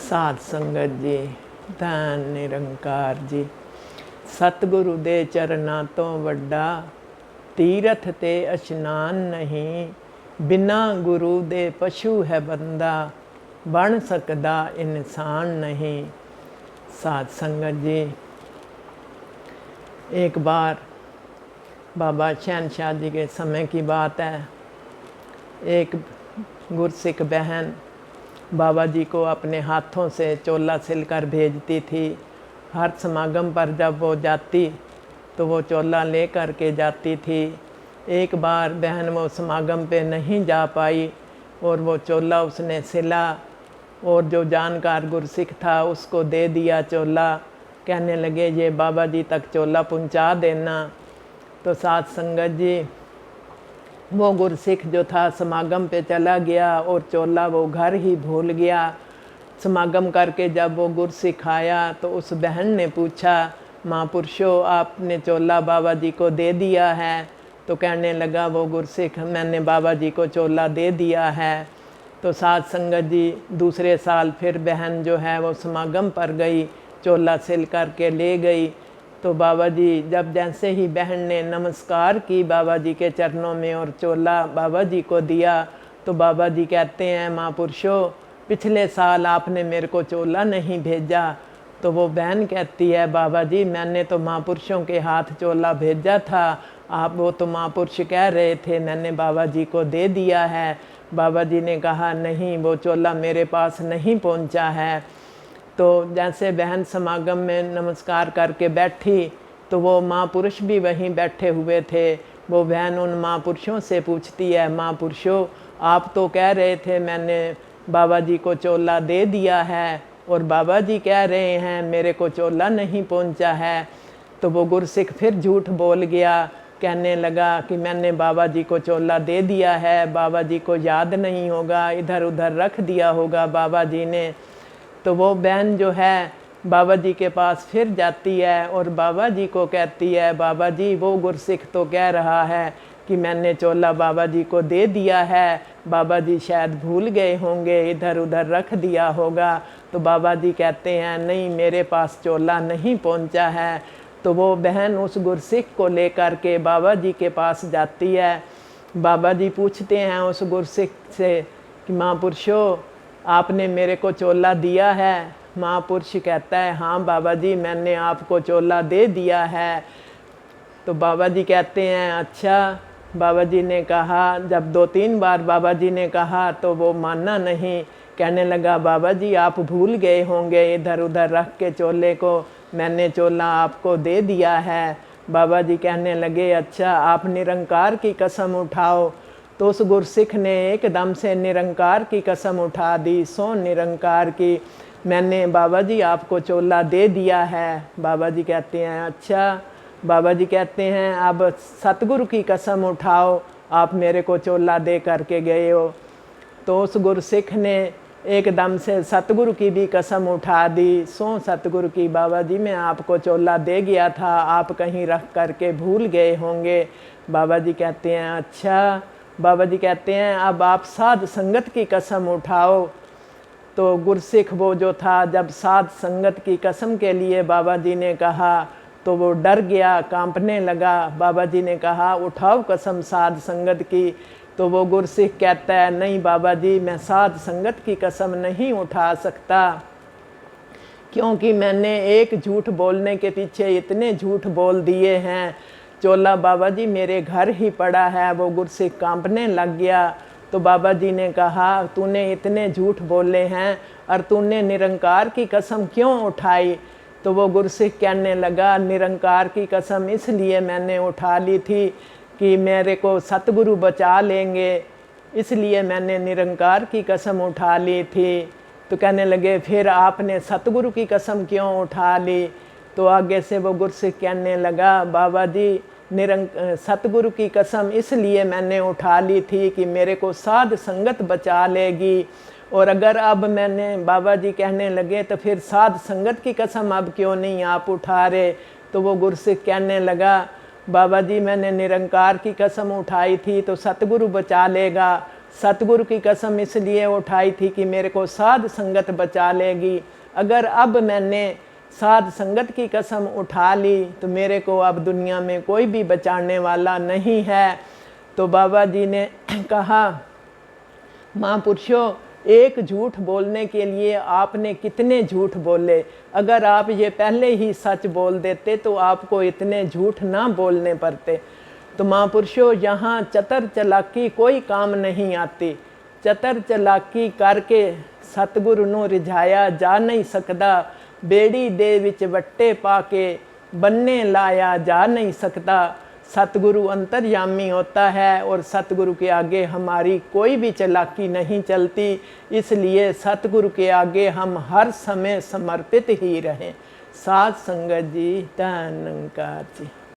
साध संगत जी, धन निरंकार जी। सतगुरु दे चरना तो वड्डा तीरथ ते इशनान नहीं। बिना गुरु दे पशु है बंदा, बन सकदा इंसान नहीं। साध संगत जी, एक बार बाबा शहनशाह जी के समय की बात है। एक गुरसिख बहन बाबा जी को अपने हाथों से चोला सिलकर भेजती थी। हर समागम पर जब वो जाती तो वो चोला ले कर के जाती थी। एक बार बहन वो समागम पे नहीं जा पाई और वो चोला उसने सिला और जो जानकार गुरसिख था उसको दे दिया चोला। कहने लगे ये बाबा जी तक चोला पहुंचा देना। तो साध संगत जी, वो गुरसिख जो था समागम पे चला गया और चोला वो घर ही भूल गया। समागम करके जब वो गुरसिख आया तो उस बहन ने पूछा, महापुरुषों आपने चोला बाबा जी को दे दिया है? तो कहने लगा वो गुरसिख, मैंने बाबा जी को चोला दे दिया है। तो साध संगत जी, दूसरे साल फिर बहन जो है वो समागम पर गई, चोला सिल करके ले गई। तो बाबा जी जब जैसे ही बहन ने नमस्कार की बाबा जी के चरणों में और चोला बाबा जी को दिया, तो बाबा जी कहते हैं, महापुरुषों पिछले साल आपने मेरे को चोला नहीं भेजा। तो वो बहन कहती है, बाबा जी मैंने तो महापुरुषों के हाथ चोला भेजा था, आप वो तो महापुरुष कह रहे थे मैंने बाबा जी को दे दिया है। बाबा जी ने कहा नहीं, वो चोला मेरे पास नहीं पहुंचा है। तो जैसे बहन समागम में नमस्कार करके बैठी तो वो महापुरुष भी वहीं बैठे हुए थे। वो बहन उन महापुरुषों से पूछती है, महापुरुषों आप तो कह रहे थे मैंने बाबा जी को चोला दे दिया है और बाबा जी कह रहे हैं मेरे को चोला नहीं पहुंचा है। तो वो गुरसिख फिर झूठ बोल गया, कहने लगा कि मैंने बाबा जी को चोला दे दिया है, बाबा जी को याद नहीं होगा, इधर उधर रख दिया होगा बाबा जी ने। तो वो बहन जो है बाबा जी के पास फिर जाती है और बाबा जी को कहती है, बाबा जी वो गुरसिख तो कह रहा है कि मैंने चोला बाबा जी को दे दिया है, बाबा जी शायद भूल गए होंगे, इधर उधर रख दिया होगा। तो बाबा जी कहते हैं नहीं, मेरे पास चोला नहीं पहुंचा है। तो वो बहन उस गुरसिख को लेकर के बाबा जी के पास जाती है। बाबा जी पूछते हैं उस गुरसिख से कि महापुरुषों आपने मेरे को चोला दिया है? महापुरुष कहता है, हाँ बाबा जी मैंने आपको चोला दे दिया है। तो बाबा जी कहते हैं अच्छा। बाबा जी ने कहा, जब 2-3 बार बाबा जी ने कहा तो वो माना नहीं। कहने लगा, बाबा जी आप भूल गए होंगे, इधर उधर रख के चोले को मैंने चोला आपको दे दिया है। बाबा जी कहने लगे, अच्छा आप निरंकार की कसम उठाओ। तो उस गुरसिख ने एकदम से निरंकार की कसम उठा दी, सो निरंकार की, मैंने बाबा जी आपको चोला दे दिया है। बाबा जी कहते हैं अच्छा। बाबा जी कहते हैं अब सतगुरु की कसम उठाओ, आप मेरे को चोला दे करके गए हो। तो उस गुरसिख ने एकदम से सतगुरु की भी कसम उठा दी, सो सतगुरु की, बाबा जी मैं आपको चोला दे गया था, आप कहीं रख करके भूल गए होंगे। बाबा जी कहते हैं अच्छा। बाबा जी कहते हैं अब आप साध संगत की कसम उठाओ। तो गुरसिख वो जो था, जब साध संगत की कसम के लिए बाबा जी ने कहा तो वो डर गया, कांपने लगा। बाबा जी ने कहा उठाओ कसम साध संगत की। तो वो गुरसिख कहता है नहीं बाबा जी मैं साध संगत की कसम नहीं उठा सकता, क्योंकि मैंने एक झूठ बोलने के पीछे इतने झूठ बोल दिए हैं। चोला बाबा जी मेरे घर ही पड़ा है। वो गुरसिख कांपने लग गया। तो बाबा जी ने कहा तूने इतने झूठ बोले हैं और तूने निरंकार की कसम क्यों उठाई? तो वो गुरसिख कहने लगा, निरंकार की कसम इसलिए मैंने उठा ली थी कि मेरे को सतगुरु बचा लेंगे, इसलिए मैंने निरंकार की कसम उठा ली थी। तो कहने लगे फिर आपने सतगुरु की कसम क्यों उठा ली? तो आगे से वो गुरसिख कहने लगा, बाबा जी सतगुरु की कसम इसलिए मैंने उठा ली थी कि मेरे को साध संगत बचा लेगी। और अगर अब मैंने, बाबा जी कहने लगे तो फिर साध संगत की कसम अब क्यों नहीं आप उठा रहे? तो वो गुरसिख कहने लगा, बाबा जी मैंने निरंकार की कसम उठाई थी तो सतगुरु बचा लेगा। सतगुरु की कसम इसलिए उठाई थी कि मेरे को साध संगत बचा लेगी। अगर अब मैंने साध संगत की कसम उठा ली तो मेरे को अब दुनिया में कोई भी बचाने वाला नहीं है। तो बाबा जी ने कहा, महापुरुषों, एक झूठ बोलने के लिए आपने कितने झूठ बोले। अगर आप ये पहले ही सच बोल देते तो आपको इतने झूठ ना बोलने पड़ते। तो महापुरुषों, यहाँ चतर चलाकी कोई काम नहीं आती। चतर चलाकी करके सतगुरु नूं रिझाया जा नहीं सकता। बेड़ी दे विच वट्टे पाके बन्ने लाया जा नहीं सकता। सतगुरु अंतर्यामी होता है और सतगुरु के आगे हमारी कोई भी चालाकी नहीं चलती। इसलिए सतगुरु के आगे हम हर समय समर्पित ही रहें। साध संगत जी, धन्यवाद जी।